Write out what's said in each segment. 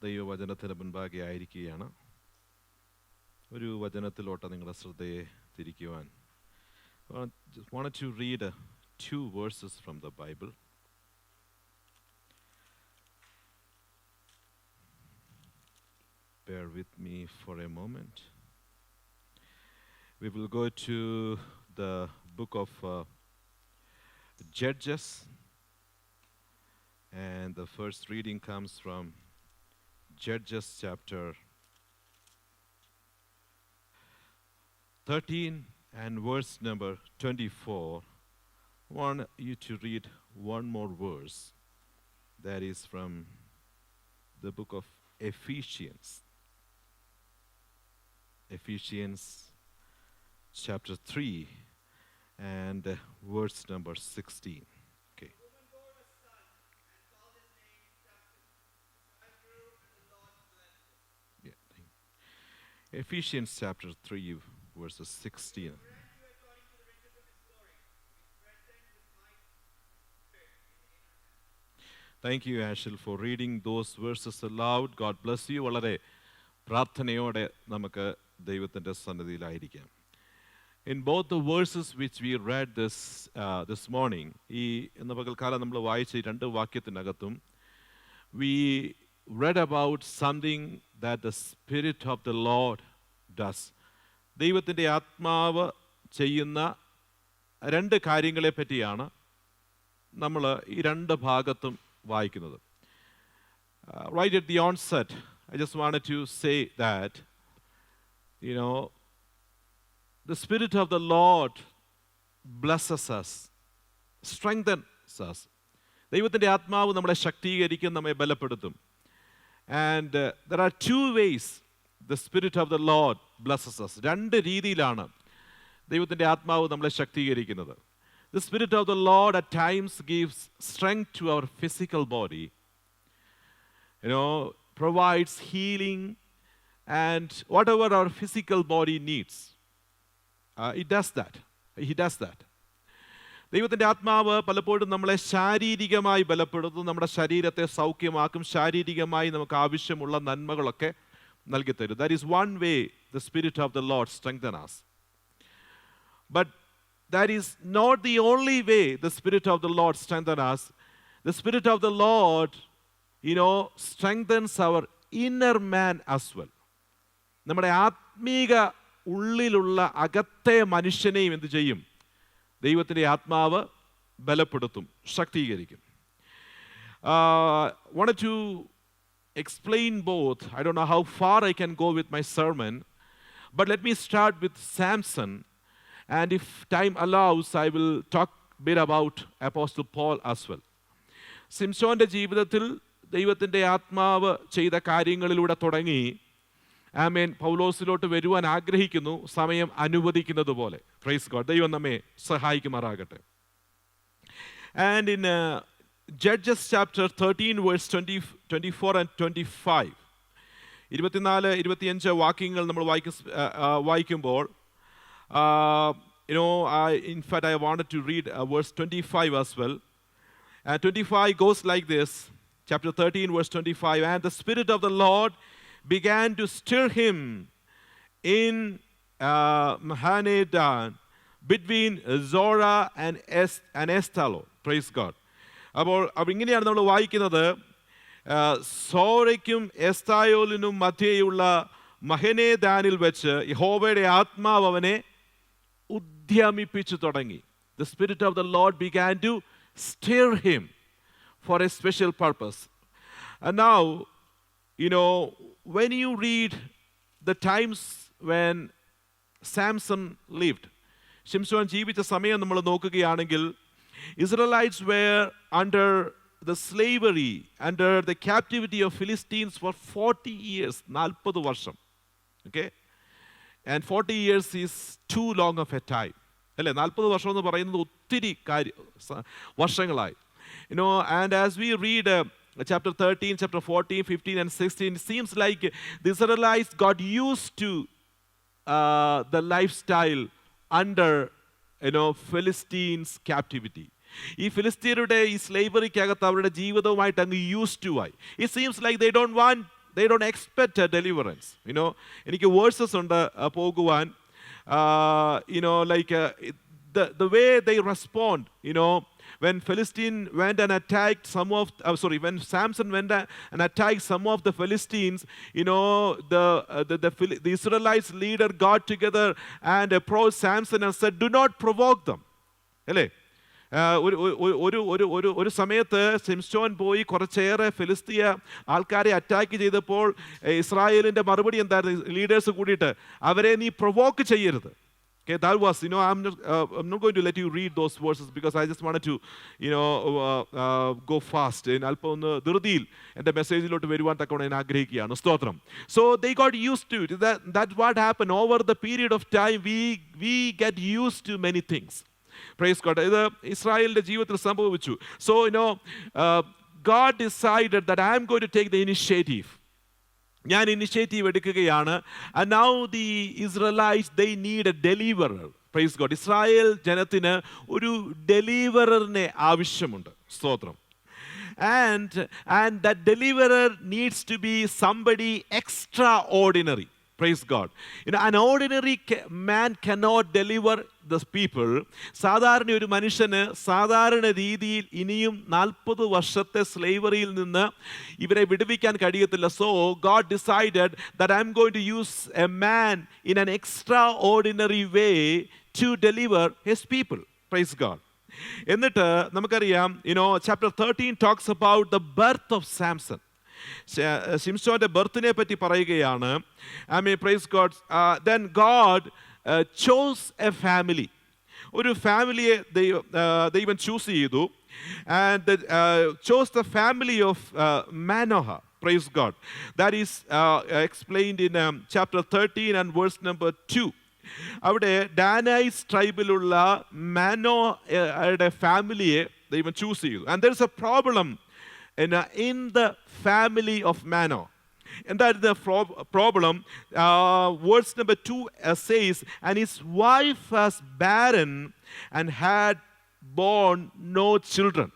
ദൈവവചനത്തിന് മുൻപാകെ ആയിരിക്കുകയാണ്. ഒരു വചനത്തിലോട്ട് നിങ്ങളുടെ ശ്രദ്ധയെ തിരിക്കുവാൻ wanted to read two verses from the Bible. Bear with me for a moment. We will go to the book of Judges, and the first reading comes from Judges chapter 13 and verse number 24. I want you to read one more verse. That is from the book of Ephesians. Ephesians chapter 3 and verse number 16. Okay. Yeah. Ephesians chapter 3 verses 16. Thank you, Ashil, for reading those verses aloud. God bless you. വളരെ പ്രാർത്ഥനയോടെ നമുക്ക് ദൈവത്തിൻ്റെ സന്നിധിയിലായിരിക്കാം. In both the verses which we read this morning, ഈ ഇന്ന് പകൽക്കാലം നമ്മൾ വായിച്ച ഈ രണ്ട് വാക്യത്തിനകത്തും we read about something that the Spirit of the Lord does. ദൈവത്തിൻ്റെ ആത്മാവ് ചെയ്യുന്ന രണ്ട് കാര്യങ്ങളെ പറ്റിയാണ് നമ്മൾ ഈ രണ്ട് ഭാഗത്തും വായിക്കുന്നത്. Right at the onset, I just wanted to say that, the Spirit of the Lord blesses us, strengthens us. ദൈവത്തിൻ്റെ ആത്മാവ് നമ്മളെ ശക്തീകരിക്കും, നമ്മെ ബലപ്പെടുത്തും. And there are two ways the Spirit of the Lord blesses us. രണ്ട് രീതിയിലാണ് ദൈവത്തിൻ്റെ ആത്മാവ് നമ്മളെ ശക്തീകരിക്കുന്നത്. The Spirit of the Lord at times gives strength to our physical body, provides healing and whatever our physical body needs. It does that. He does that. ദൈവത്തിൻ്റെ ആത്മാവ് പലപ്പോഴും നമ്മളെ ശാരീരികമായി ബലപ്പെടുത്തും, നമ്മുടെ ശരീരത്തെ സൗഖ്യമാക്കും, ശാരീരികമായി നമുക്ക് ആവശ്യമുള്ള നന്മകളൊക്കെ നൽകിത്തരും. That is one way the Spirit of the Lord strengthens us. But that is not the only way the Spirit of the Lord strengthens us. The Spirit of the Lord, strengthens our inner man as well. നമ്മുടെ ആത്മീക ഉള്ളിലുള്ള അകത്തെ മനുഷ്യനെയും എന്ത് ചെയ്യും? ദൈവത്തിൻ്റെ ആത്മാവ് ബലപ്പെടുത്തും, ശക്തീകരിക്കും. Wanted to explain both. I don't know how far I can go with my sermon, but let me start with Samson. And if time allows, I will talk a bit about Apostle Paul as well. സിംസോന്റെ ജീവിതത്തിൽ ദൈവത്തിൻ്റെ ആത്മാവ് ചെയ്ത കാര്യങ്ങളിലൂടെ തുടങ്ങി പൗലോസിലോട്ട് വരുവാൻ ആഗ്രഹിക്കുന്നു, സമയം അനുവദിക്കുന്നത് പോലെ. Praise God. ദൈവം നമ്മെ സഹായിക്കുമാറാകട്ടെ. And in Judges chapter 13 verse 24 and 25, 24-25 വാക്യങ്ങൾ നമ്മൾ വായിക്കുമ്പോൾ, in fact, I wanted to read verse 25 as well. And 25 goes like this, chapter 13, verse 25. And the Spirit of the Lord began to stir him in Mahanedan, between Zorah and Estalo. Praise God. അപ്പോൾ ഇങ്ങനെയാണ് നമ്മൾ വായിക്കുന്നത്. സോറയ്ക്കും എസ്തായോലിനും മധ്യേയുള്ള മഹനേദാനിൽ വെച്ച് യഹോവയുടെ ആത്മാവ് അവനെ ഉദ്യമിപ്പിച്ചു തുടങ്ങി. The Spirit of the Lord began to stir him for a special purpose. And now, when you read the times when Samson lived, ശിംശോൻ ജീവിച്ച സമയം നമ്മൾ നോക്കുകയാണെങ്കിൽ, Israelites were under the slavery, under the captivity of Philistines for 40 years, 40 വർഷം. Okay? And 40 years is too long of a time. അല്ലേ? 40 വർഷം എന്ന് പറയുന്നത് ഒത്തിരി വർഷങ്ങളായി. And as we read chapter 13, chapter 14, 15 and 16, it seems like the Israelites got used to the lifestyle under Philistines' captivity. ഈ ഫിലിസ്തീനരുടെ ഈ സ്ലേവറിക്കകത്ത് അവരുടെ ജീവിതവുമായിട്ട് അങ്ങ് യൂസ് ടു ആയി. It seems like they don't want they don't expect a deliverance. എനിക്ക് versus ഉണ്ട് പോകുവാൻ. The way they respond, when Philistine went and attacked when Samson went and attacked some of the Philistines, the Israelites leader got together and approached Samson and said, "Do not provoke them." അല്ലേ? ഒരു സമയത്ത് സിംസോൻ പോയി കുറച്ചേറെ ഫിലിസ്തീയ ആൾക്കാരെ attack ചെയ്തപ്പോൾ ഇസ്രായേലിൻ്റെ മറുപടി എന്തായിരുന്നു? Leaders കൂടിയിട്ട്, അവരെ നീ പ്രൊവോക്ക് ചെയ്യരുത്. Okay, that was, I'm not going to let you read those verses because I just wanted to, go fast. അല്പം ഒന്ന് ധൃതിയിൽ എൻ്റെ മെസ്സേജിലോട്ട് വരുവാൻ തക്കവണ്ണം ഞാൻ ആഗ്രഹിക്കുകയാണ്. സ്തോത്രം. So they got used to it. That's what happened. Over the period of time, we get used to many things. Praise God. ഇത് ഇസ്രായേലിൻ്റെ ജീവിതത്തിൽ സംഭവിച്ചു. So, God decided that I am going to take the initiative. ഞാൻ initiative എടുക്കുകയാണ്. And now the Israelites, they need a deliverer. Praise God. Israel ജനത്തിന് ഒരു ഡെലിവററിനെ ആവശ്യമുണ്ട്. സ്തോത്രം. And that deliverer needs to be somebody extraordinary. Praise God. An ordinary man cannot deliver the people. സാധാരണ ഒരു മനുഷ്യന് സാധാരണ രീതിയിൽ ഇനിയും 40 വർഷത്തെ സ്ലേവറിയിൽ നിന്ന് ഇവരെ വിടുവിക്കാൻ കഴിയത്തില്ല. So God decided that I'm going to use a man in an extraordinary way to deliver his people. Praise God. എന്നിട്ട് നമുക്കറിയാം, chapter 13 talks about the birth of Samson. ശിംശോന്റെ ബർത്തിനെ പറ്റി പറയുകയാണ്. Praise God. Then God chose a family. ഒരു ഫാമിലിയെ ദൈവം choose ചെയ്തു. And chose the family of Manoah. Praise God. That is explained in chapter 13 and verse number 2. അവിടെ ഡാനൈസ് ട്രൈബിലുള്ള മാനോയുടെ ഫാമിലിയെ ദൈവം choose ചെയ്തു. And there is a problem in the family of Manoah. And that is the problem. Verse number 2 says, "And his wife was barren and had born no children."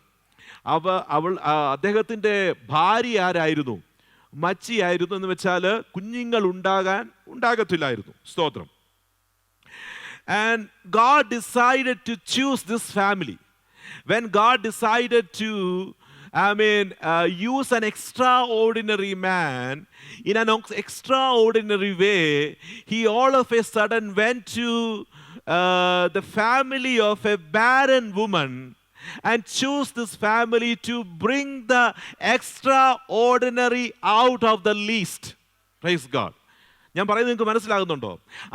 അദ്ദേഹത്തിൻ്റെ ഭാര്യ ആരായിരുന്നു? മച്ചിയായിരുന്നു. എന്ന് വെച്ചാൽ കുഞ്ഞുങ്ങൾ ഉണ്ടാകത്തില്ലായിരുന്നു. സ്തോത്രം. And God decided to choose this family. When God decided to use an extraordinary man in an extraordinary way, he all of a sudden went to the family of a barren woman and chose this family to bring the extraordinary out of the least. Praise God. ഞാൻ പറയുന്നത് നിങ്ങൾക്ക് മനസ്സിലാകുന്നുണ്ടോ?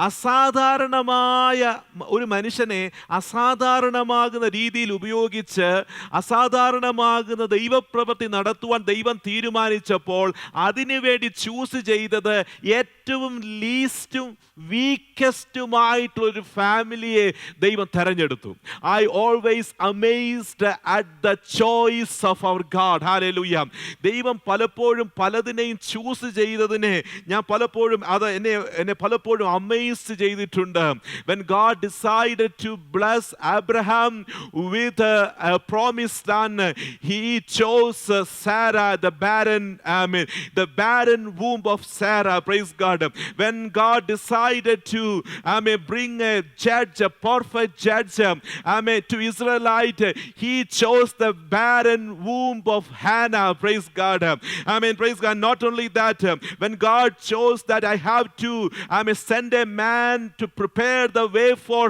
അസാധാരണമായ ഒരു മനുഷ്യനെ അസാധാരണമാകുന്ന രീതിയിൽ ഉപയോഗിച്ച് അസാധാരണമാകുന്ന ദൈവപ്രവൃത്തി നടത്തുവാൻ ദൈവം തീരുമാനിച്ചപ്പോൾ അതിനുവേണ്ടി ചൂസ് ചെയ്തത് ഏറ്റവും ലീസ്റ്റും വീക്കസ്റ്റുമായിട്ടുള്ളൊരു ഫാമിലിയെ ദൈവം തെരഞ്ഞെടുത്തു. I always amazed at the choice of our God. Hallelujah. ദൈവം പലപ്പോഴും പലതിനെയും ചൂസ് ചെയ്തതിനെ ഞാൻ പലപ്പോഴും എന്നെ പലപ്പോഴും അമേസ് ചെയ്തിട്ടുണ്ട്. When God decided to bless Abraham with a promised son, he chose Sarah, the barren womb of Sarah. Praise God. When God decided to bring a judge, a perfect judge, to Israelite, he chose the barren womb of Hannah. Praise God. Praise God. Not only that, when God chose that I have to send a man to prepare the way for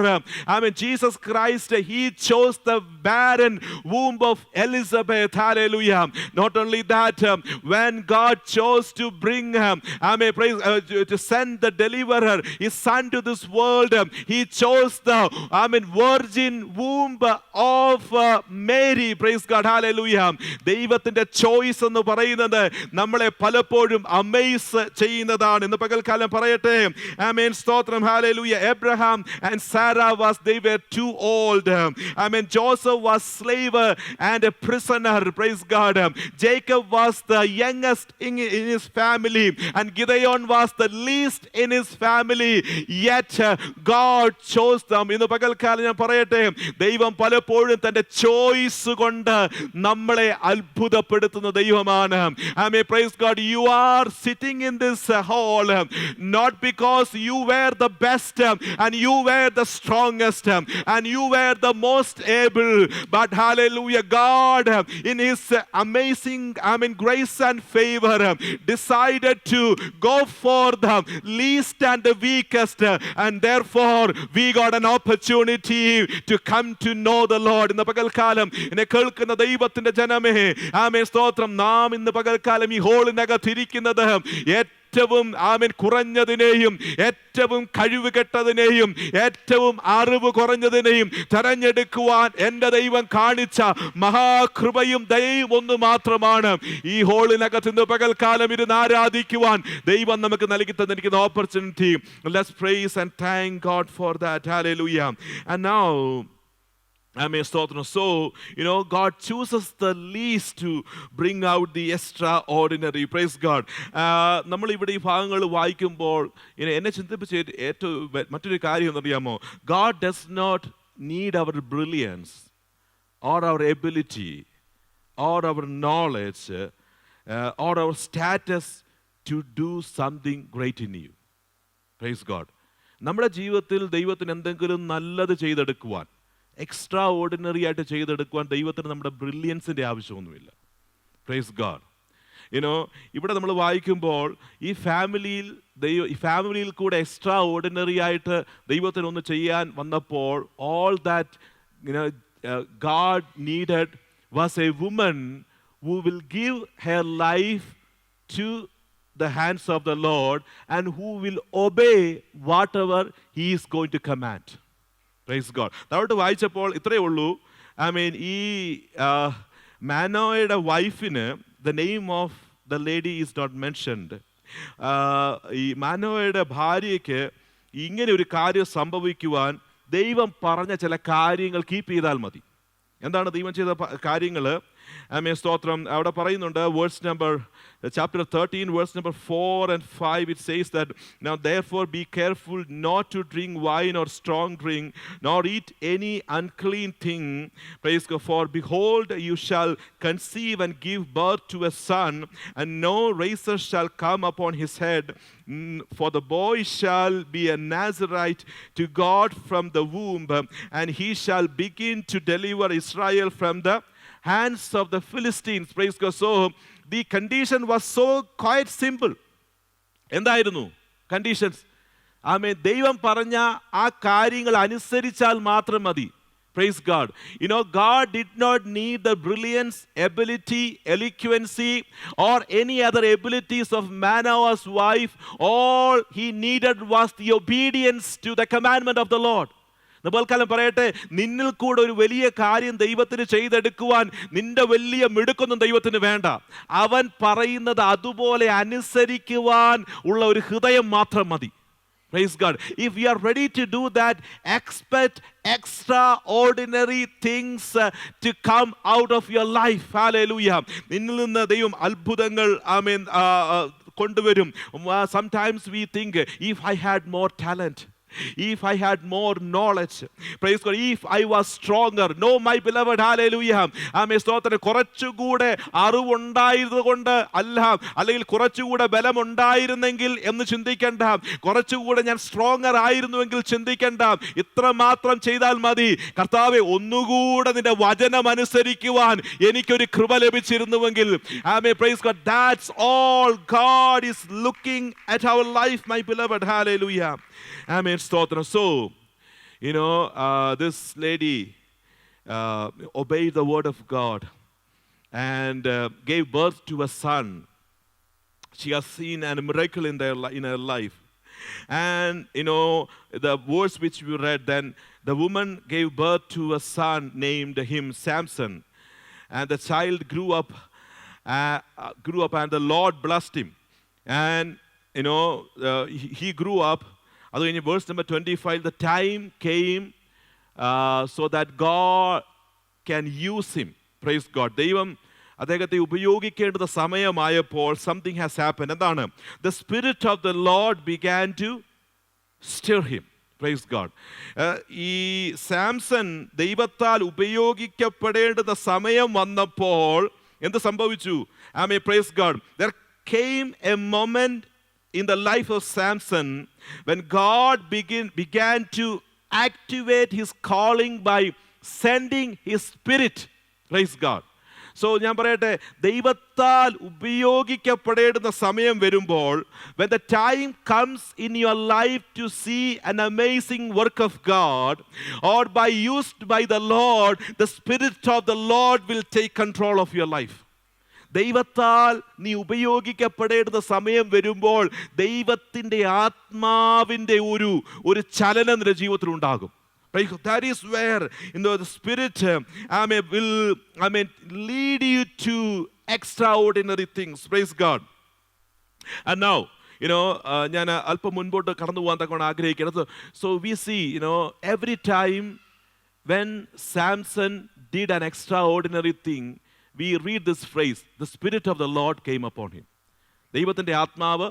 Jesus Christ, he chose the barren womb of Elizabeth. Hallelujah. Not only that, when God chose to bring to send the deliverer, his son, to this world, he chose the virgin womb of Mary. Praise God. Hallelujah. ദൈവത്തിന്റെ choice എന്ന് പറയുന്നത് നമ്മളെ പലപ്പോഴും Amaze ചെയ്യുന്നതാണ്. ഇന്ന് പകൽക്കാലം പകൽക്കാലം പറയട്ടെ. ആമേൻ, സ്തോത്രം, hallelujah. Abraham and Sarah they were too old. Amen. Joseph was slave and a prisoner. Praise God. Jacob was the youngest in his family, and Gideon was the least in his family. Yet God chose them. ഇന്ന് പകൽക്കാലം ഞാൻ പറയട്ടെ, ദൈവം പലപ്പോഴും തന്റെ choice കൊണ്ട് നമ്മളെ അത്ഭുതപ്പെടുത്തുന്ന ദൈവമാണ്. Amen. Praise God. You are sitting in this hall not because you were the best and you were the strongest and you were the most able, but hallelujah, God in his amazing grace and favor decided to go for the least and the weakest, and therefore we got an opportunity to come to know the Lord. ഇന്ന് പകൽക്കാലം എന്നെ കേൾക്കുന്ന ദൈവത്തിന്റെ ജനമേ, ആമേൻ, സ്തോത്രം, നാം ഇന്ന് പകൽക്കാലം ഈ ഹോളിനകത്തിരിക്കുന്നത് ഏറ്റവും കുറഞ്ഞതിനെയും ഏറ്റവും കഴിവ് കെട്ടതിനെയും ഏറ്റവും അറിവ് കുറഞ്ഞതിനെയും തെരഞ്ഞെടുക്കുവാൻ എൻ്റെ ദൈവം കാണിച്ച മഹാകൃപയും ദയയും ഒന്ന് മാത്രമാണ്. ഈ ഹോളിനകത്ത് ഇന്ന് പകൽക്കാലം ഇരുന്ന് ആരാധിക്കുവാൻ ദൈവം നമുക്ക് നൽകി തന്നിരിക്കുന്ന opportunity. Let's praise and thank God for that. Hallelujah. And now, Amen. So, God chooses the least to bring out the extraordinary. Praise God. നമ്മൾ ഇവിടെ ഈ ഭാഗങ്ങൾ വായിക്കുമ്പോൾ എന്നെ ചിന്തിപ്പിച്ച ഏറ്റവും മറ്റൊരു കാര്യം എന്നറിയാമോ? God does not need our brilliance or our ability or our knowledge or our status to do something great in you. Praise God. നമ്മുടെ ജീവിതത്തിൽ ദൈവത്തിന് എന്തെങ്കിലും നല്ലത് ചെയ്തെടുക്കുവാൻ, എക്സ്ട്രാ ഓർഡിനറി ആയിട്ട് ചെയ്തെടുക്കുവാൻ ദൈവത്തിന് നമ്മുടെ ബ്രില്യൻസിൻ്റെ ആവശ്യമൊന്നുമില്ല. Praise God. ഇവിടെ നമ്മൾ വായിക്കുമ്പോൾ ഈ ഫാമിലിയിൽ കൂടെ എക്സ്ട്രാ ഓർഡിനറി ആയിട്ട് ദൈവത്തിന് ഒന്ന് ചെയ്യാൻ വന്നപ്പോൾ, all that God needed was a woman who will give her life to the hands of the Lord and who will obey whatever he is going to command. Praise God. താഴോട്ട് വായിച്ചപ്പോൾ ഇത്രയേ ഉള്ളൂ. ഈ മാനോയുടെ വൈഫിന് the name of the lady is not mentioned. ഈ മാനോയുടെ ഭാര്യയ്ക്ക് ഇങ്ങനെ ഒരു കാര്യം സംഭവിക്കുവാൻ ദൈവം പറഞ്ഞ ചില കാര്യങ്ങൾ കീപ്പ് ചെയ്താൽ മതി. എന്താണ് ദൈവം ചെയ്ത കാര്യങ്ങൾ? സ്തോത്രം. അവിടെ പറയുന്നുണ്ട്, chapter 13, verse number 4 and 5, it says that, now therefore be careful not to drink wine or strong drink, nor eat any unclean thing. Praise God. For behold, you shall conceive and give birth to a son, and no razor shall come upon his head. For the boy shall be a Nazarite to God from the womb, and he shall begin to deliver Israel from the hands of the Philistines. Praise God. So the condition was so quite simple. എന്തായിരുന്നു conditions? ദൈവം പറഞ്ഞ ആ കാര്യങ്ങൾ അനുസരിച്ചാൽ മാത്രം മതി. Praise God. God did not need the brilliance, ability, eloquency, or any other abilities of Manoah's wife. All he needed was the obedience to the commandment of the Lord. നമ്മൾക്കാലം പറയട്ടെ, നിന്നിൽ കൂടെ ഒരു വലിയ കാര്യം ദൈവത്തിന് ചെയ്തെടുക്കുവാൻ നിന്റെ വലിയ മിടുക്കൊന്നും ദൈവത്തിന് വേണ്ട. അവൻ പറയുന്നത് അതുപോലെ അനുസരിക്കുവാൻ ഉള്ള ഒരു ഹൃദയം മാത്രം മതി. Praise God. If you are ready to do that, expect extraordinary things to come out of your life. Hallelujah. നിന്നിൽ നിന്ന് ദൈവം അത്ഭുതങ്ങൾ കൊണ്ടുവരും. Sometimes we think, if I had more talent, if I had more knowledge, praise God, if I was stronger. No, my beloved, hallelujah. സ്തോത്രം. കുറച്ചുകൂടെ അറിവുണ്ടായതുകൊണ്ട് അല്ല, അല്ലെങ്കിൽ കുറച്ചുകൂടെ ബലമുണ്ടായിരുന്നെങ്കിൽ എന്ന് ചിന്തിക്കണ്ട, കുറച്ചുകൂടെ ഞാൻ സ്ട്രോങ്ങർ ആയിരുന്നുവെങ്കിൽ ചിന്തിക്കണ്ട. ഇത്ര മാത്രം ചെയ്താൽ മതി. കർത്താവേ, ഒന്നുകൂടെ നിന്റെ വചനം അനുസരിക്കുവാൻ എനിക്കൊരു കൃപ ലഭിച്ചിരുന്നുവെങ്കിൽ. Praise God. That's all God is looking at our life, my beloved, hallelujah. Amen. Stotram. So, this lady obeyed the word of God and gave birth to a son. She has seen a miracle in her life. And, the verse which we read, then the woman gave birth to a son, named him Samson. And the child grew up and the Lord blessed him. And he grew up. അത് കഴിഞ്ഞ് verse number 25, the time came so that God can use him. Praise God. ദൈവം അദ്ദേഹത്തെ ഉപയോഗിക്കേണ്ടുന്ന സമയമായപ്പോൾ something has happened. എന്താണ്? The spirit of the Lord began to stir him. Praise God. ഈ സാംസൺ ദൈവത്താൽ ഉപയോഗിക്കപ്പെടേണ്ടുന്ന സമയം വന്നപ്പോൾ എന്ത് സംഭവിച്ചു? Praise God. There came a moment in the life of Samson when God began to activate his calling by sending his spirit. Praise God. So ഞാൻ പറയട്ടെ, ദൈവത്താൽ ഉപയോഗിക്കപ്പെടേണ്ടുന്ന സമയം വരുമ്പോൾ, when the time comes in your life to see an amazing work of God or by used by the Lord, the spirit of the Lord will take control of your life. ദൈവത്താൽ നീ ഉപയോഗിക്കപ്പെടേണ്ടുന്ന സമയം വരുമ്പോൾ ദൈവത്തിൻ്റെ ആത്മാവിൻ്റെ ഒരു ചലനം നിന്റെ ജീവിതത്തിൽ ഉണ്ടാകും. That is where the Spirit will lead you to extraordinary things. Praise God. And now, ഞാൻ അല്പം മുൻപോട്ട് കടന്നു പോകാൻ തക്കവണ്ണം ആഗ്രഹിക്കുന്നത്. So we see, every time when Samson did an extraordinary thing, we read this phrase, the Spirit of the Lord came upon him. ദൈവത്തിൻ്റെ ആത്മാവ്,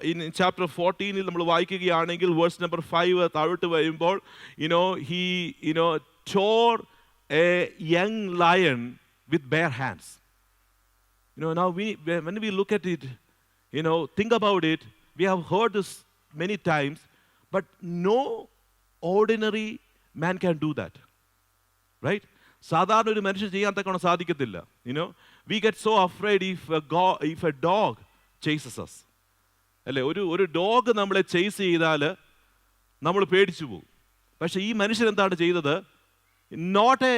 in chapter 14 നമ്മൾ വായിക്കുകയാണെങ്കിൽ വേഴ്സ് നമ്പർ 5 താഴോട്ട് വരുമ്പോൾ, he tore a young lion with bare hands. Now when we look at it, think about it, we have heard this many times, but no ordinary man can do that. Right? സാധാരണ ഒരു മനുഷ്യൻ ചെയ്യാൻ തക്കവണ്ണം സാധിക്കത്തില്ല. We get so afraid if a dog chases us. അല്ലേ, ഒരു dog നമ്മളെ chase ചെയ്താൽ നമ്മൾ പേടിച്ചു പോകും. പക്ഷെ ഈ മനുഷ്യൻ എന്താണ് ചെയ്തത്? നോട്ട് എ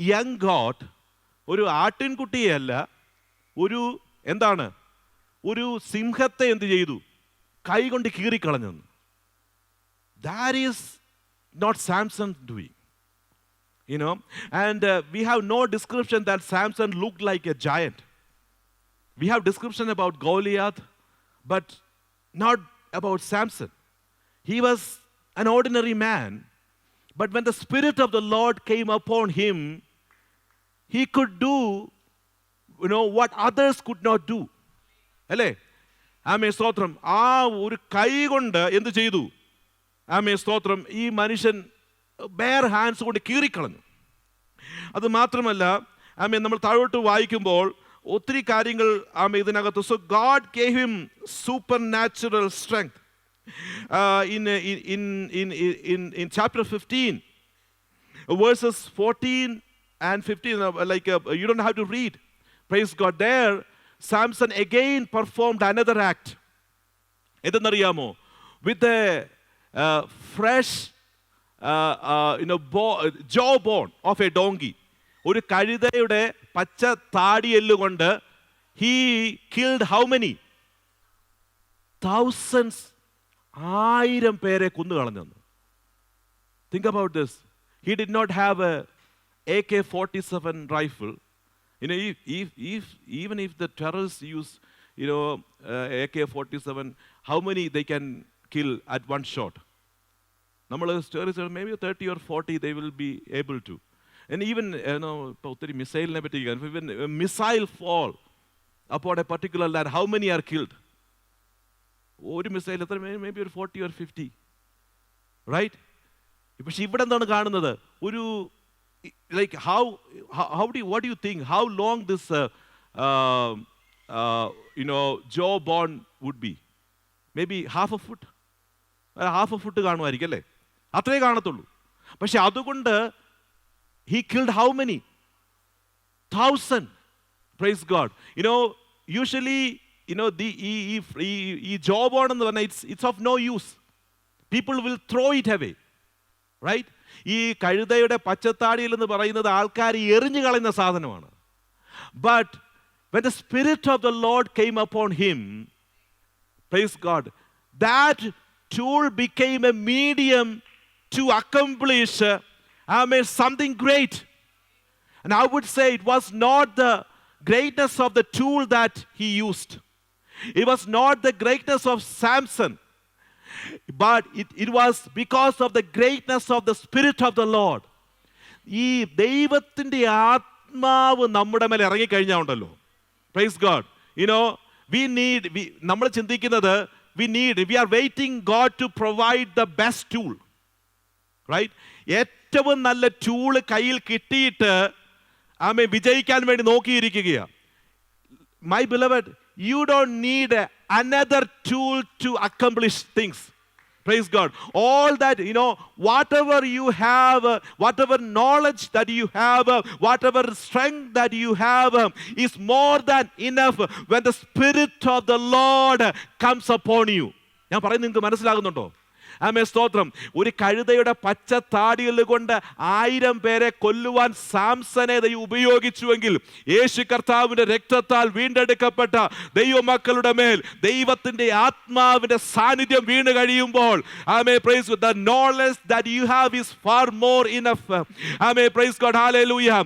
യങ് ഗോട്ട്, ഒരു ആട്ടിൻകുട്ടിയല്ല, ഒരു സിംഹത്തെ എന്ത് ചെയ്തു? കൈകൊണ്ട് കീറിക്കളഞ്ഞു. That is not Samson doing. And we have no description that Samson looked like a giant. We have description about Goliath, but not about Samson. He was an ordinary man, but when the Spirit of the Lord came upon him, he could do, what others could not do. അല്ലേ? സ്തോത്രം. ആ ഒരു കൈ കൊണ്ട് എന്ത് ചെയ്തു? സ്തോത്രം. ഈ മനുഷ്യൻ bare hands കൊണ്ട് കീറിക്കളഞ്ഞു. അത് മാത്രമല്ല, നമ്മൾ താഴോട്ട് വായിക്കുമ്പോൾ ഒത്തിരി കാര്യങ്ങൾ ഇതിനകത്ത്. So God gave him supernatural strength. In chapter 15, verses 14 and 15, you don't have to read. Praise God. There, Samson again performed another act. എന്തെന്നറിയാമോ? With a fresh jawbone of a donkey. ഒരു കഴുതയുടെ പച്ച താടിയെല്ലുകൊണ്ട് he killed how many? Thousands, 1000 പേരെ കൊന്നുകളഞ്ഞു. Think about this. He did not have a AK-47 rifle. Even if the terrorists use AK-47, how many they can kill at one shot? നമ്മൾ stories maybe 30 or 40 they will be able to. And even ഇപ്പോൾ ഒത്തിരി മിസൈലിനെ പറ്റി, even a missile fall upon a particular land, how many are killed? ഒരു missile എത്ര? maybe ഒരു 40 or 50, right? പക്ഷെ ഇവിടെ എന്താണ് കാണുന്നത്? ഒരു what do you think, how long this jawbone would be? Maybe half a foot കാണുമായിരിക്കും അല്ലേ? അത്രേ കാണത്തുള്ളൂ. പക്ഷെ അതുകൊണ്ട് he killed how many? 1000. Praise God. Usually, ഈ jawbone എന്ന് പറഞ്ഞാൽ it's of no use. People will throw it away. Right? ഈ കഴുതയുടെ പച്ചത്താടിയിൽ എന്ന് പറയുന്നത് ആൾക്കാർ എറിഞ്ഞു കളയുന്ന സാധനമാണ്. But when the Spirit of the Lord came upon him, praise God, that tool became a medium to accomplish something great. And I would say it was not the greatness of the tool that he used. It was not the greatness of Samson, but it was because of the greatness of the Spirit of the Lord. ഈ ദൈവത്തിൻ്റെ ആത്മാവ് നമ്മുടെ മേലെ ഇറങ്ങിക്കഴിഞ്ഞാൽ ഉണ്ടല്ലോ, praise God, നമ്മൾ ചിന്തിക്കുന്നത് we are waiting God to provide the best tool, right? ഏറ്റവും നല്ല ടൂള് കയ്യിൽ കിട്ടിയിട്ട് വിജയിക്കാൻ വേണ്ടി നോക്കിയിരിക്കുകയാണ്. My beloved, you don't need another tool to accomplish things. Praise God. All that, whatever you have, whatever knowledge that you have, whatever strength that you have is more than enough when the Spirit of the Lord comes upon you. ഞാൻ പറയുന്നത് നിങ്ങൾക്ക് മനസ്സിലാകുന്നുണ്ടോ? ആമേൻ, സ്തോത്രം. ഒരു കഴുതയുടെ പച്ച താടികൾ കൊണ്ട് 1000 പേരെ കൊല്ലുവാൻ സാംസനെ ദൈവം ഉപയോഗിച്ചുവെങ്കിൽ, യേശു കർത്താവിന്റെ രക്തത്താൽ വീണ്ടെടുക്കപ്പെട്ട ദൈവമക്കളുടെ മേൽ ദൈവത്തിന്റെ ആത്മാവിന്റെ സാന്നിധ്യം വീണ് കഴിയുമ്പോൾ, amen, praise God, the knowledge that you have is far more enough. Amen, praise God, hallelujah.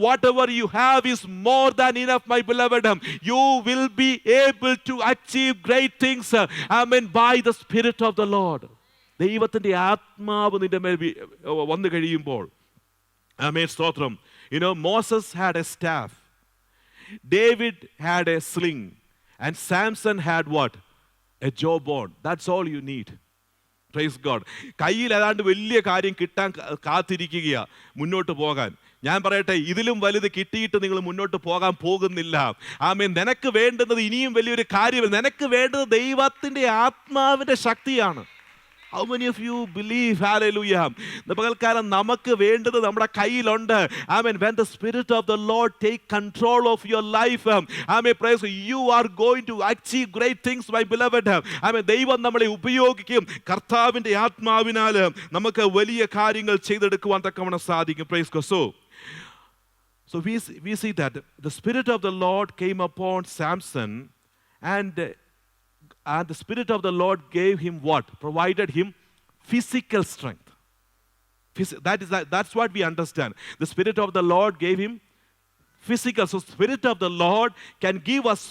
Whatever you have is more than enough, my beloved. You will be able to achieve great things, amen, by the Spirit of the Lord. ദൈവത്തിൻ്റെ ആത്മാവ് നിന്റെ മേൽ വന്നു കഴിയുമ്പോൾ, ആമേൻ, സ്തോത്രം. Moses had a staff, David had a sling, and Samson had what? A jawbone. That's all you need. Praise God. കയ്യിൽ ഏതാണ്ട് വലിയ കാര്യം കിട്ടാൻ കാത്തിരിക്കുകയാ മുന്നോട്ട് പോകാൻ. ഞാൻ പറയട്ടെ, ഇതിലും വലുത് കിട്ടിയിട്ട് നിങ്ങൾ മുന്നോട്ട് പോകാൻ പോകുന്നില്ല. ആമേൻ. നിനക്ക് വേണ്ടുന്നത് ഇനിയും വലിയൊരു കാര്യമില്ല. നിനക്ക് വേണ്ടത് ദൈവത്തിൻ്റെ ആത്മാവിൻ്റെ ശക്തിയാണ്. How many of you believe? Hallelujah. പകൽക്കാലം നമുക്ക് വേണ്ടത് നമ്മുടെ കയ്യിലുണ്ട്. Amen. When the Spirit of the Lord take control of your life, Amen, praise, you are going to achieve great things, my beloved. Amen. ദൈവം നമ്മളെ ഉപയോഗിക്കും. കർത്താവിൻ്റെ ആത്മാവിനാൽ നമുക്ക് വലിയ കാര്യങ്ങൾ ചെയ്തെടുക്കുവാൻ തക്കവണ്ണം സാധിക്കും. Praise God. So we see that the Spirit of the Lord came upon Samson, and the Spirit of the Lord gave him what? Provided him physical strength. That's what we understand. The Spirit of the Lord gave him physical. So Spirit of the Lord can give us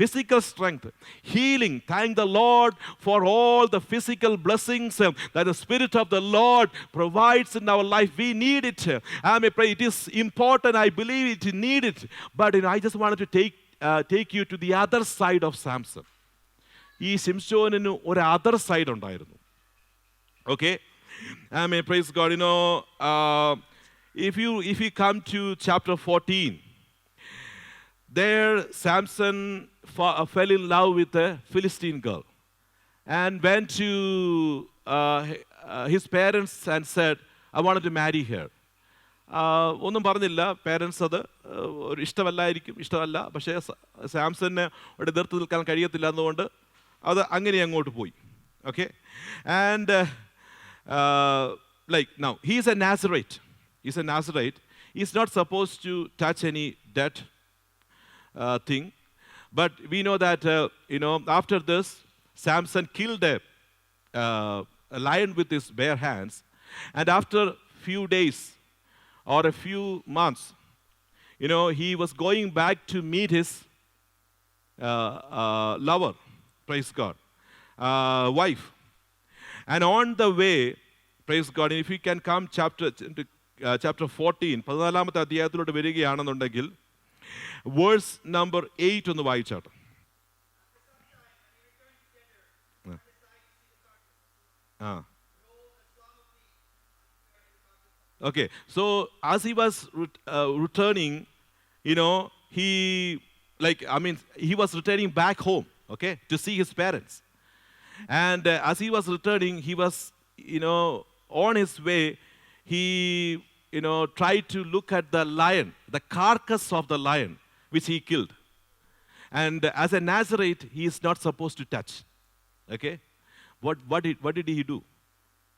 physical strength, healing. Thank the Lord for all the physical blessings that the Spirit of the Lord provides in our life. We need it. I may pray. It is important. I believe it. Need it. But I just wanted to take you to the other side of Samson. ഈ ശിംശോനിന് ഒരു other side ഉണ്ടായിരുന്നു. Okay, I mean, praise God. If you come to chapter 14, there Samson fell in love with a Philistine girl and went to his parents and said, I wanted to marry her. ഒന്നും പറഞ്ഞില്ല parents, അത് ഒരു ഇഷ്ടമല്ല. പക്ഷേ സാംസന് ഒരു എതിർത്ത് നിൽക്കാൻ കഴിയത്തില്ല എന്നുകൊണ്ട് അത് അങ്ങനെ അങ്ങോട്ട് പോയി. Okay, and now he's a Nazarite. He's not supposed to touch any dead thing, but we know that after this Samson killed a lion with his bare hands, and after few days or a few months, he was going back to meet his lover, praise God, wife. And on the way, praise God, if you can come chapter 14, 14-ാമത്തെ അധ്യായത്തിലോട്ട് വരികയാണെന്നുണ്ടെങ്കിൽ verse number 8 ഒന്ന് വായിച്ചാട്ടെ. Okay, so as he was returning, he was returning back home, okay, to see his parents. And as he was returning, he was, on his way, he, tried to look at the lion, the carcass of the lion, which he killed. And as a Nazarite, he is not supposed to touch, okay. What did he do?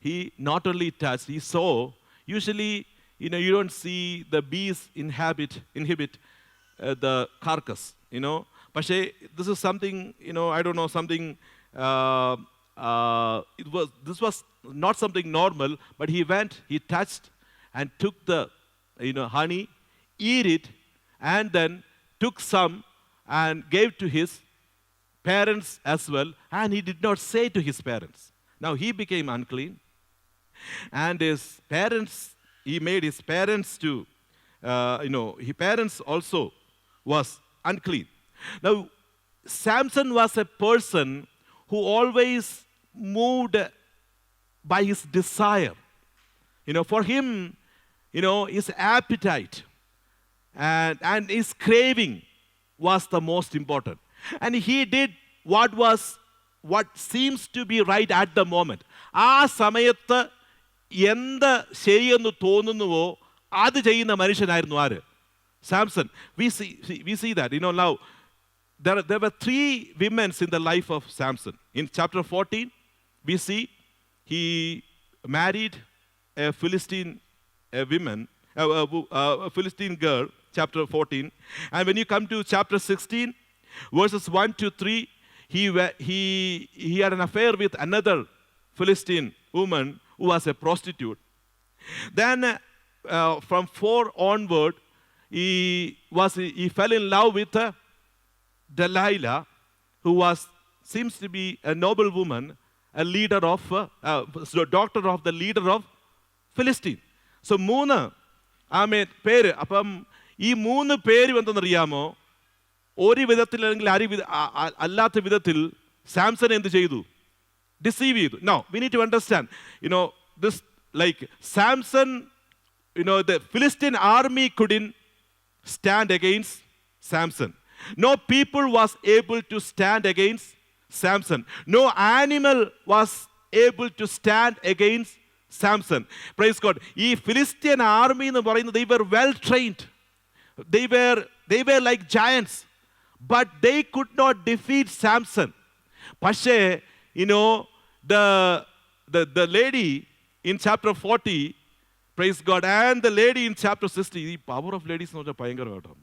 He not only touched, he saw. Usually, you don't see the bees inhabit the carcass, But this is something, I don't know, something. This was not something normal, but he went, he touched, and took the, honey, eat it, and then took some and gave to his parents as well, and he did not say to his parents. Now he became unclean, and his parents, he made his parents to, his parents also was unclean. Now, Samson was a person who always moved by his desire. For him, his appetite and his craving was the most important. And he did what seems to be right at the moment. ആ സമയത്ത് എന്ത് ശരിയെന്ന് തോന്നുന്നുവോ അത് ചെയ്യുന്ന മനുഷ്യനായിരുന്നു ആര്? Samson. We see that. Now, there were 3 women in the life of Samson. In chapter 14, we see he married a Philistine Philistine girl, chapter 14. And when you come to chapter 16, verses 1 to 3, he had an affair with another Philistine woman who was a prostitute. Then from 4 onward, he fell in love with Delilah, who seems to be a noble woman, a leader of, daughter of the leader of Philistine. So 3 പേര്. അപ്പം ഈ 3 പേര് എന്തെന്നറിയാമോ? ഒരു വിധത്തിൽ അല്ലെങ്കിൽ അല്ലാത്ത വിധത്തിൽ സാംസൺ എന്ത് ചെയ്തു? ഡിസീവ് ചെയ്തു. Now, we need to understand, this, like Samson, the Philistine army couldn't stand against Samson. No people was able to stand against Samson. No animal was able to stand against Samson. Praise God. ഈ ഫിലിസ്ത്യൻ army എന്ന് പറയുന്നത്, they were well trained. They were like giants, but they could not defeat Samson. പക്ഷേ, the lady in chapter 40, praise God, and the lady in chapter 60, the power of ladies എന്ന് പറഞ്ഞാൽ ഭയങ്കരമായിട്ടോ.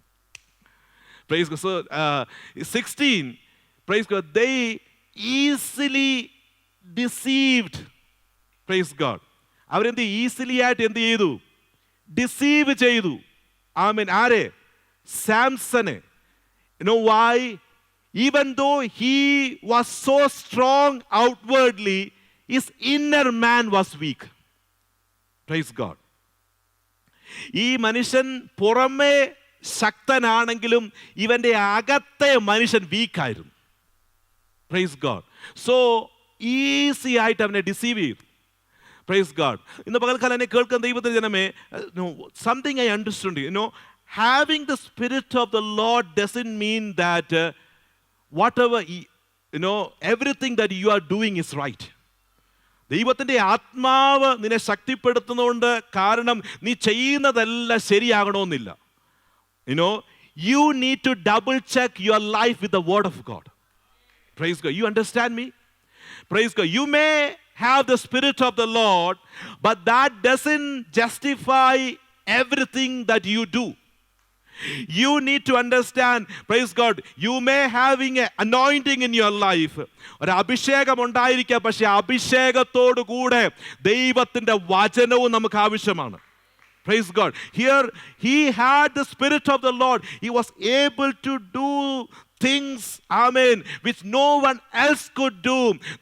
Praise God. So, 16, praise God, they easily deceived. Praise God. അവരെന്ത് easily ആയിട്ട് എന്ത് ചെയ്തു? Deceive ചെയ്തു. ആരെ? സാംസനെ. Why? Even though he was so strong outwardly, his inner man was weak. Praise God. ഈ മനുഷ്യൻ പുറമേ ശക്തനാണെങ്കിലും ഇവന്റെ അകത്തെ മനുഷ്യൻ വീക്കായിരുന്നു. Praise God. So ഈസി ആയിട്ട് അവനെ ഡിസീവ് ചെയ്തു. Praise God. ഇന്ന് പകൽക്കാലം എന്നെ കേൾക്കുന്ന ദൈവത്തിന്റെ ജനമേ, something I understood, having the Spirit of the Lord doesn't mean that whatever, everything that you are doing is right. ദൈവത്തിൻ്റെ ആത്മാവ് നിന്നെ ശക്തിപ്പെടുത്തുന്നതുകൊണ്ട് കാരണം നീ ചെയ്യുന്നതെല്ലാം ശരിയാകണമെന്നില്ല. You need to double check your life with the word of God. Praise God. You understand me? Praise God. You may have the Spirit of the Lord, but that doesn't justify everything that you do. You need to understand, praise God, you may having an anointing in your life. ഒരു അഭിഷേകം ഉണ്ടായിരിക്കാം, പക്ഷെ അഭിഷേകത്തോടു കൂടെ ദൈവത്തിന്റെ വചനവും നമുക്ക് ആവശ്യമാണ്. Praise God. Here he had the Spirit of the Lord. He was able to do things, amen, which no one else could do.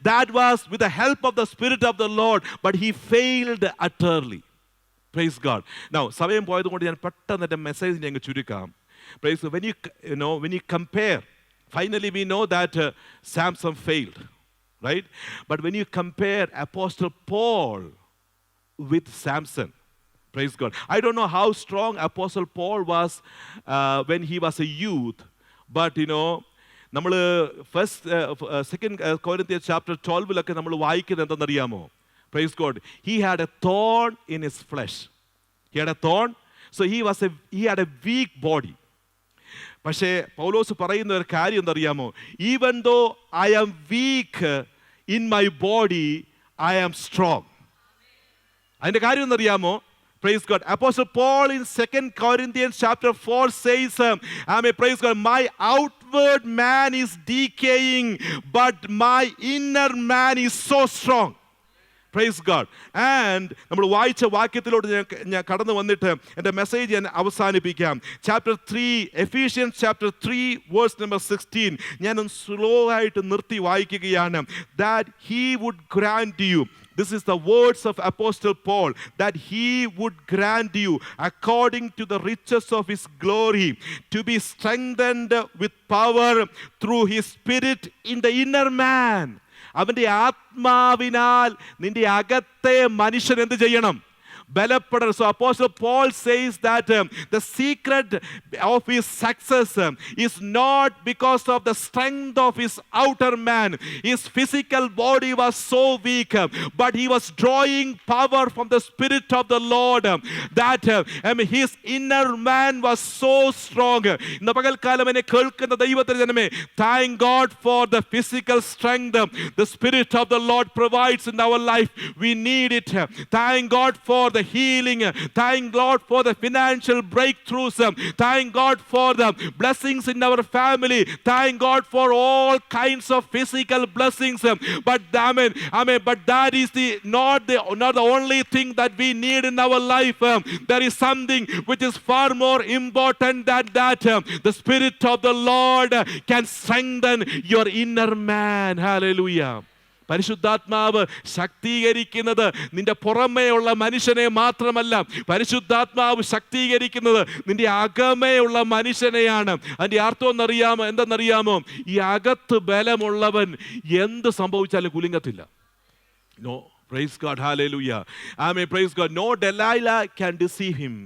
That was with the help of the Spirit of the Lord, but he failed utterly. Praise God. Now, സമയം പോയതുകൊണ്ട് ഞാൻ പെട്ടെന്ന് എൻ്റെ message ഞങ്ങൾ ചുരുക്കാം. Praise God. When you compare, finally we know that Samson failed, right? But when you compare Apostle Paul with Samson, praise God. I don't know how strong Apostle Paul was when he was a youth, but നമ്മൾ second Corinthians chapter 12 നമ്മൾ വായിക്കുന്നത് എന്തെന്നറിയാമോ? Praise God. He had a thorn in his flesh. He had a thorn. So he had a weak body. പക്ഷേ പൗലോസ് പറയുന്ന ഒരു കാര്യം എന്തറിയാമോ? Even though I am weak in my body, I am strong. അതിന്റെ കാര്യം എന്തറിയാമോ? Praise God. Apostle Paul in 2 Corinthians chapter 4 says, praise God, my outward man is decaying, but my inner man is so strong. Praise God. And നമ്മൾ വായിച്ച വാക്യത്തിലോട്ട് ഞാൻ കടന്നു വന്നിട്ട് എൻ്റെ message ഞാൻ അവസാനിപ്പിക്കാം. Chapter 3, Ephesians chapter 3 verse number 16 ഞാനൊന്ന് slow ആയിട്ട് നിർത്തി വായിക്കുകയാണ്. That he would grant you, this is the words of Apostle Paul, that he would grant you according to the riches of his glory to be strengthened with power through his spirit in the inner man. അവൻ്റെ ആത്മാവിനാൽ നിന്റെ അകത്തെ മനുഷ്യൻ എന്ത് ചെയ്യണം? ബലപ്പെടണം. So Apostle Paul says that the secret of his success is not because of the strength of his outer man. His physical body was so weak, but he was drawing power from the Spirit of the Lord, that his inner man was so strong. ഇന്ന് പകൽക്കാലം എന്നെ കേൾക്കുന്ന ദൈവത്തിന്റെ ജനമേ, thank God for the physical strength the Spirit of the Lord provides in our life. We need it. Thank God for the healing. Thank God for the financial breakthroughs. Thank God for the blessings in our family. Thank God for all kinds of physical blessings. But but that is not the only thing that we need in our life. There is something which is far more important than that. The Spirit of the Lord can strengthen your inner man. Hallelujah. പരിശുദ്ധാത്മാവ് ശക്തീകരിക്കുന്നത് നിന്റെ പുറമേയുള്ള മനുഷ്യനെ മാത്രമല്ല, പരിശുദ്ധാത്മാവ് ശക്തീകരിക്കുന്നത് നിന്റെ അകമേയുള്ള മനുഷ്യനെയാണ്. അതിൻ്റെ അർത്ഥം എന്തെന്നറിയാമോ? ഈ അകത്ത് ബലമുള്ളവൻ എന്ത് സംഭവിച്ചാലും കുലുങ്ങത്തില്ല. No, praise God, hallelujah. Amen, praise God. No Delilah can deceive him.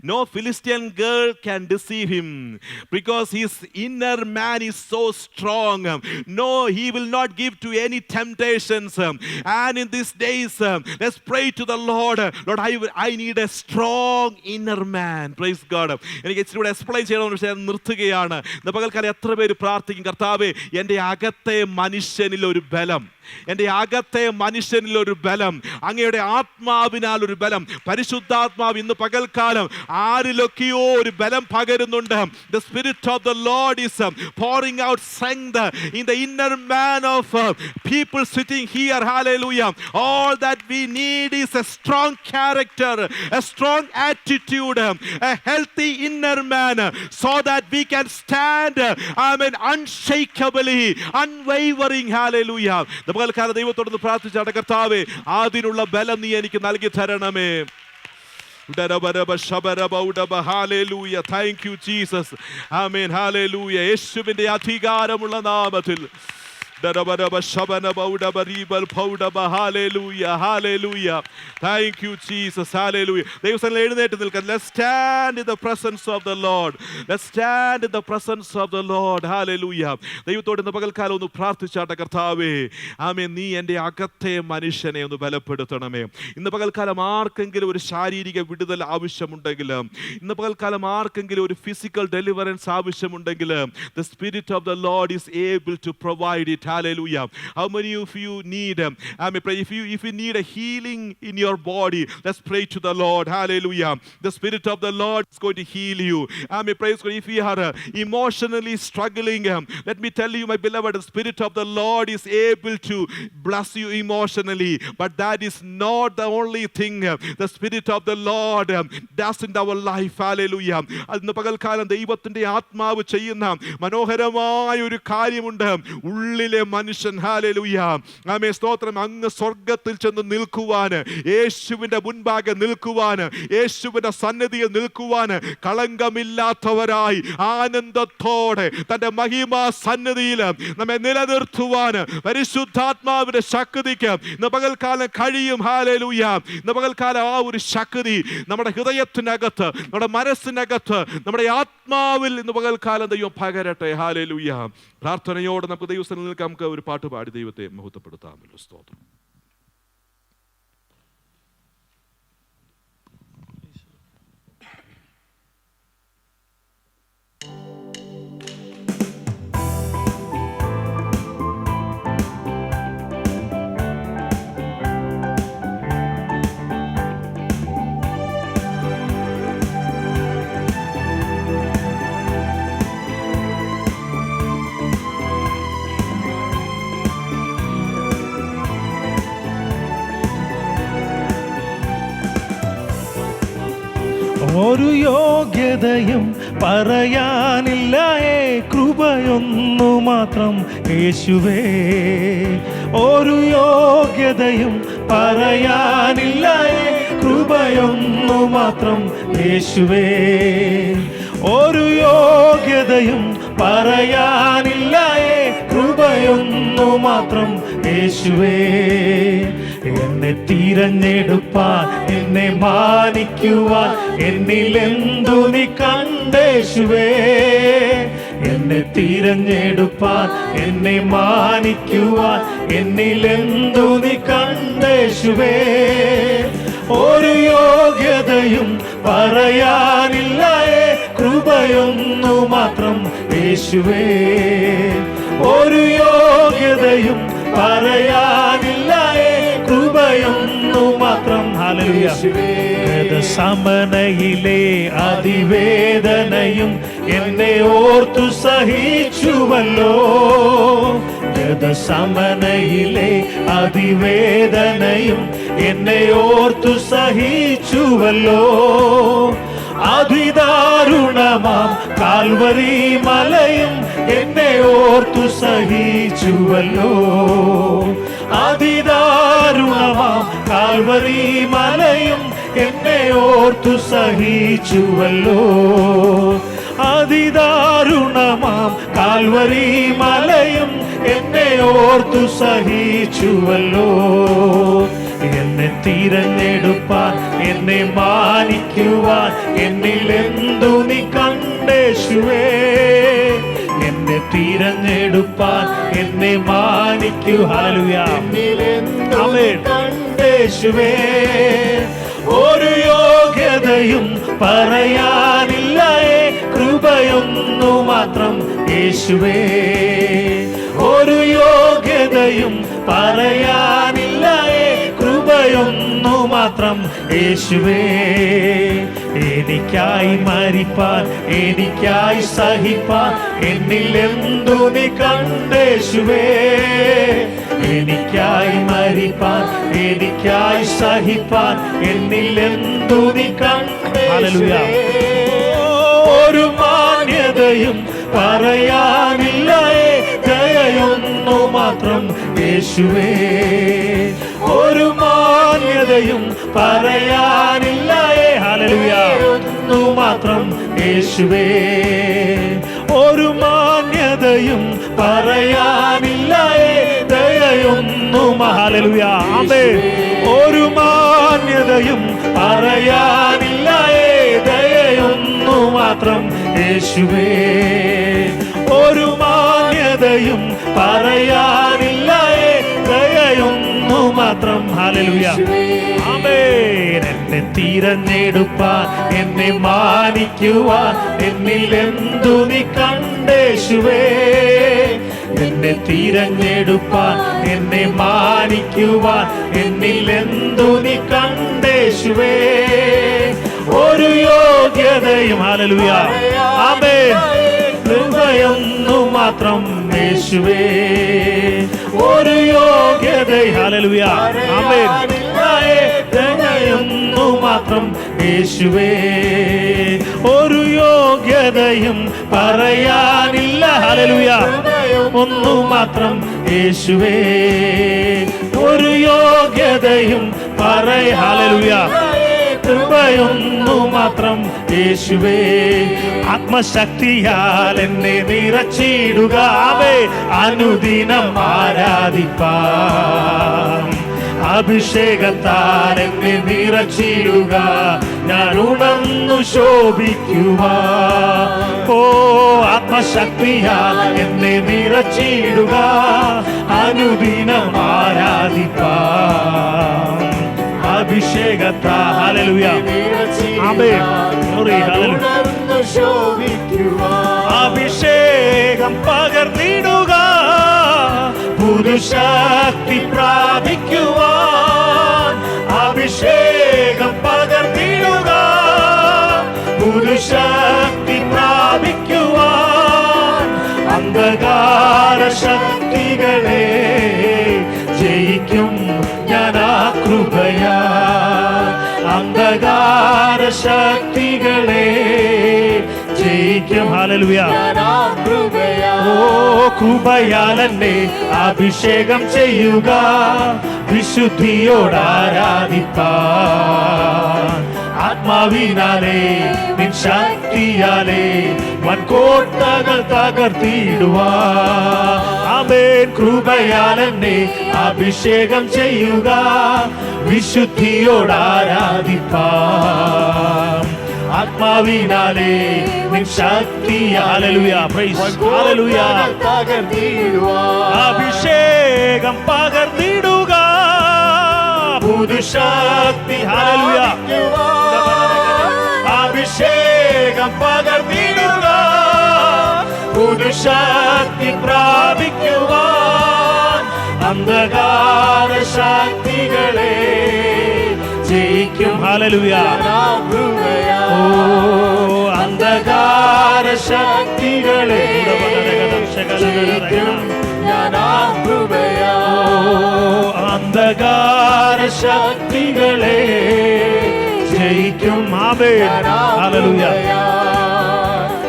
No Philistine girl can deceive him, because his inner man is so strong. No, he will not give to any temptations. And in these days, let's pray to the Lord. Lord, I need a strong inner man. Praise God. എനിക്ക് ഇച്ചിരി explain ചെയ്യണമെന്ന് വെച്ചാൽ നിർത്തുകയാണ്. ഇന്ന് പകൽക്കാലം എത്ര പേര് പ്രാർത്ഥിക്കും, കർത്താവേ എൻ്റെ അകത്തെ മനുഷ്യനിൽ ഒരു ബലം, എൻ്റെ അകത്തെ മനുഷ്യനിൽ ഒരു ബലം, അങ്ങയുടെ ആത്മാവിനാൽ ഒരു ബലം. പരിശുദ്ധാത്മാവ് ഇന്ന് പകൽക്കാലം ആരിലൊക്കെയോ ഒരു ബലം പകരുന്നുണ്ട്. The Spirit of the Lord is pouring out strength in the inner man of people sitting here. Hallelujah. All that we need is a strong character, a strong attitude, a healthy inner man, so that we can stand unshakably, unwavering. Hallelujah. പകൽക്കാല ദൈവത്തോട് പ്രാർത്ഥിച്ചാണ്, കർത്താവേ അതിനുള്ള ബലം നീ എനിക്ക് നൽകി തരണമേ. Hallelujah. Thank you, Jesus. Amen. Hallelujah. യേശുവിന്റെ അധികാരമുള്ള നാമത്തിൽ Hallelujah. Hallelujah. Thank you, Jesus. Hallelujah. ദൈവസന്നിധിയിൽ എഴുന്നേറ്റ് നിൽക്കാൻ. Let's stand in the presence of the Lord. Let's stand in the presence of the Lord. Hallelujah. ദൈവത്തോട് ഇന്ന് പകൽക്കാലം ഒന്ന് പ്രാർത്ഥിച്ചാട്ടെ, കർത്താവേ ആമേൻ, നീ എൻ്റെ അകത്തെ മനുഷ്യനെ ഒന്ന് ബലപ്പെടുത്തണമേ. ഇന്ന് പകൽക്കാലം ആർക്കെങ്കിലും ഒരു ശാരീരിക വിടുതൽ ആവശ്യമുണ്ടെങ്കിൽ, ഇന്ന് പകൽക്കാലം ആർക്കെങ്കിലും ഒരു ഫിസിക്കൽ ഡെലിവറൻസ് ആവശ്യമുണ്ടെങ്കിൽ, the Spirit of the Lord is able to provide it. Hallelujah. How many of you need pray, if you need a healing in your body, let's pray to the Lord. Hallelujah. The Spirit of the Lord is going to heal you. Praise God. If you are emotionally struggling, let me tell you, my beloved, the Spirit of the Lord is able to bless you emotionally, but that is not the only thing the Spirit of the Lord does in our life. Hallelujah. ഇന്ന് പകൽക്കാലം ദൈവത്തിന്റെ ആത്മാവ് ചെയ്യുന്ന മനോഹരമായ ഒരു കാര്യമുണ്ട്. ഉള്ളിലെ മനുഷ്യൻ, ഹല്ലേലൂയ, ആമേൻ, സ്തോത്രം, അങ്ങ് സ്വർഗത്തിൽ ചെന്ന് നിൽക്കുവാൻ, യേശുവിന്റെ മുൻപാകെ നിൽക്കുവാൻ, യേശുവിന്റെ സന്നിധിയിൽ നിൽക്കുവാൻ കളങ്കമില്ലാത്തവരായി ആനന്ദത്തോടെ തന്റെ മഹിമാ സന്നിധിയിൽ നമ്മെ നിലനിർത്തുവാൻ പരിശുദ്ധാത്മാവിന്റെ ശക്തിക്ക് ഇന്ന് പകൽക്കാലം കഴിയും. ഹല്ലേലൂയ. ഇന്ന് പകൽക്കാലം ആ ഒരു ശക്തി നമ്മുടെ ഹൃദയത്തിനകത്ത്, നമ്മുടെ മനസ്സിനകത്ത്, നമ്മുടെ ആത്മാവിൽ ഇന്ന് പകൽക്കാലം ദൈവം പകരട്ടെ. ഹല്ലേലൂയ. പ്രാർത്ഥനയോടെ നമുക്ക് ദൈവത്തിൽ നിൽക്കാം. നമുക്ക് ഒരു പാട്ട് പാടി ദൈവത്തെ മഹത്വപ്പെടുത്താമല്ലോ. സ്തോത്രം. ഒരു യോഗ്യതയും പറയാനില്ലായേ, കൃപയൊന്നു മാത്രം യേശുവേ. ഒരു യോഗ്യതയും പറയാനില്ലായേ, കൃപയൊന്നു മാത്രം യേശുവേ. ഒരു യോഗ്യതയും പറയാനില്ലായേ, കൃപയൊന്നു മാത്രം യേശുവേ. എന്നെ തിരഞ്ഞെടുപ്പാൻ, എന്നെ മാനിക്കുവാൻ, എന്നിലെന്തു നീ കണ്ടേശുവേ. എന്നെ തിരഞ്ഞെടുപ്പാൻ, എന്നെ മാനിക്കുവാൻ, എന്നിലെന്തു നീ കണ്ടേശുവേ. ഒരു യോഗ്യതയും പറയാനില്ലായേ, കൃപയൊന്നു മാത്രം യേശുവേ. ഒരു യോഗ്യതയും പറയാനില്ലായേ, കൃപയൊന്നു മാത്രം. ഹല്ലേലൂയ. സമനയിലെ അതിവേദനയും എന്നെ ഓർത്തു സഹിച്ചുവല്ലോ. സമനയിലെ അതിവേദനയും എന്നെ ഓർത്തു സഹിച്ചുവല്ലോ. അതിദാരുണമാം കാൽവരി മലയും എന്നെ ഓർത്തു സഹിച്ചുവല്ലോ. അതിദാരുണമാം കാൽവരി മലയും എന്നെ ഓർത്തു സഹിച്ചുവല്ലോ. അതിദാരുണമാം കാൽവരി മലയും എന്നെ ഓർത്തു സഹിച്ചുവല്ലോ. എന്നെ തിരഞ്ഞെടുപ്പാൻ, എന്നെ മാനിക്കുവാൻ, എന്നിലെന്തു നീ കണ്ടേശുവേ. എന്നെ തിരഞ്ഞെടുപ്പാൻ, എന്നെ മാനിക്കൂ. ഹല്ലേലൂയ. ആമേൻ. കണ്ടേശുവേ. ഒരു യോഗ്യതയും പറയാനില്ലായേ, കൃപയൊന്നു മാത്രം യേശുവേ. ഒരു യോഗ്യതയും പറയാനില്ലായേ, കൃപയൊന്നു മാത്രം യേശുവേ. എനിക്കായി മരിപ്പാൻ, എനിക്കായി സഹിപ്പാൻ, എന്നിലെന്തു നീ കണ്ടേശുവേ. എനിക്കായി മരിപ്പാൻ, എനിക്കായി സഹിപ്പാൻ, എന്നിലെന്തു നീ കണ്ടേശുവേ. ഒരു മാന്യതയും പറയാനില്ലായേ, ദയയൊന്നു മാത്രം യേശുവേ. ഒരു മാന്യതയും പറയാനില്ലായേ, ഹല്ലേലൂയ, ഒന്നു മാത്രം യേശുവേ. ഒരു മാന്യതയും പറയാനില്ലായേ, ദയയൊന്നു. ഹല്ലേലൂയ. ആമേൻ. ഒരു മാന്യതയും പറയാനില്ലായേ, ദയയൊന്നു മാത്രം യേശുവേ. ഒരു മാന്യതയും പറയാനില്ലായേ, ദയയൊന്നു മാത്രം. ഹല്ലേലൂയ. ആമേൻ. എന്നെ തിരഞ്ഞെടുപ്പാൻ, എന്നെ മാനിക്കുവാൻ, എന്നിലെന്തു നീ കണ്ടേശുവേ. എന്നെ തിരഞ്ഞെടുപ്പാൻ, എന്നെ മാനിക്കുവാൻ, എന്നിലെന്തു നീ കണ്ടേശുവേ. ഒരു യോഗ്യതയും. ഹല്ലേലൂയ. ആമേൻ. കൃപയൊന്നു മാത്രം യേശുവേ. ഒരു യോഗ്യത. ഹല്ലേലൂയ. ആമേൻ. ദയയൊന്നു മാത്രം യേശുവേ. ഒരു യോഗ്യതയും പറയാനില്ല. ഹല്ലേലൂയ. ഒന്നു മാത്രം യേശുവേ. ഒരു യോഗ്യതയും ഹല്ലേലൂയ. കൃപയൊന്നു മാത്രം യേശുവേ. ആത്മശക്തിയാൽ എന്നെ നിറച്ചിടുക. അനുദിനം ആരാധിപ്പാൻ. അഭിഷേകത്താൽ എന്നെ നിറച്ചിടുക. ഞാൻ ഉണർന്നു ശോഭിക്കുവാൻ. ഓ ആത്മശക്തിയാൽ എന്നെ നിറച്ചിടുക. അനുദിനം ആരാധിപ്പാൻ. അഭിഷേകത്താൽ. ഹല്ലേലൂയ. ആമേൻ. ഗ്ലോറി. ഹല്ലേലൂയ. അഭിഷേകം പകർന്നിടുക. പുതുശക്തി പ്രാപിക്കുവാൻ. അഭിഷേകം പകർന്നിടുക. പുതുശക്തി പ്രാപിക്കുവാൻ. അന്ധകാര ശക്തികളെ ജയിക്കും ഞാൻ ആ കൃപയാ. അന്ധകാര ശക്തികൾ ശക്തികളെ ജയിക്കും. ഹല്ലേലൂയ. ഓ കൃപയാൽ എന്നെ അഭിഷേകം ചെയ്യുക, വിശുദ്ധിയോട് ആരാധിപ്പാൻ. ആത്മാവിനാലേ നിൻ ശക്തിയാലേ വൻകോട്ടകൾ തകർത്തിടുവാൻ. ആമേൻ. കൃപയാൽ എന്നെ അഭിഷേകം ചെയ്യുക, വിശുദ്ധിയോട് ആരാധിപ്പാൻ. ആത്മാവിനാലേ നിൻ ശക്തി. ഹല്ലേലൂയ. പ്രൈസ്. ഹല്ലേലൂയ. അഭിഷേകം പകർന്നിടുക, പുതുശക്തി. ഹല്ലേലൂയ. അഭിഷേകം പകർന്നിടുക, പുതുശക്തി പ്രാപിക്കുവാൻ. അന്ധകാര ശക്തികളെ ജയിക്കും. ഹല്ലേലൂയ. ഓ അന്ധകാര ശക്തികളെ ജയിക്കും. അന്ധകാര ശക്തികളെ ജയിക്കും. ആമേൻ. ഹല്ലേലൂയ.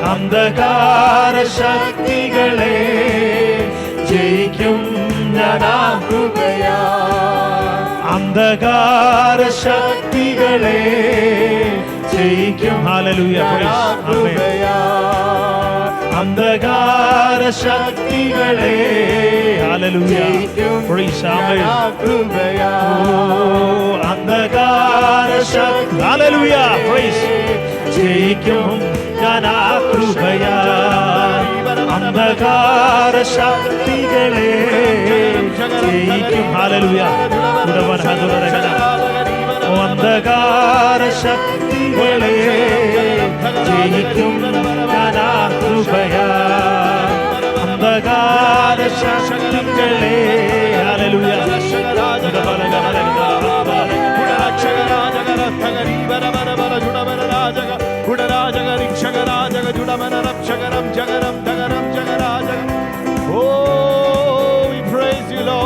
അന്ധകാര ശക്തികളെ ജയിക്കും. അന്ധകാര ശക്തികളെ ജയിക്കും. ഹല്ലേലൂയ. ആമേൻ. അന്ധകാര ശക്തികളെ. ഹല്ലേലൂയ. പ്രൈസ്. ആമേൻ. അന്ധകാര ശക്തി. ഹല്ലേലൂയ. പ്രൈസ്. ജയിക്കും ഞാൻ ആ കൃപയാൽ. അന്ധകാര ശക്തികളെ ജയിക്കും. ഹല്ലേലൂയ. അന്ധകാര ശക്തികളെ ജയിക്കും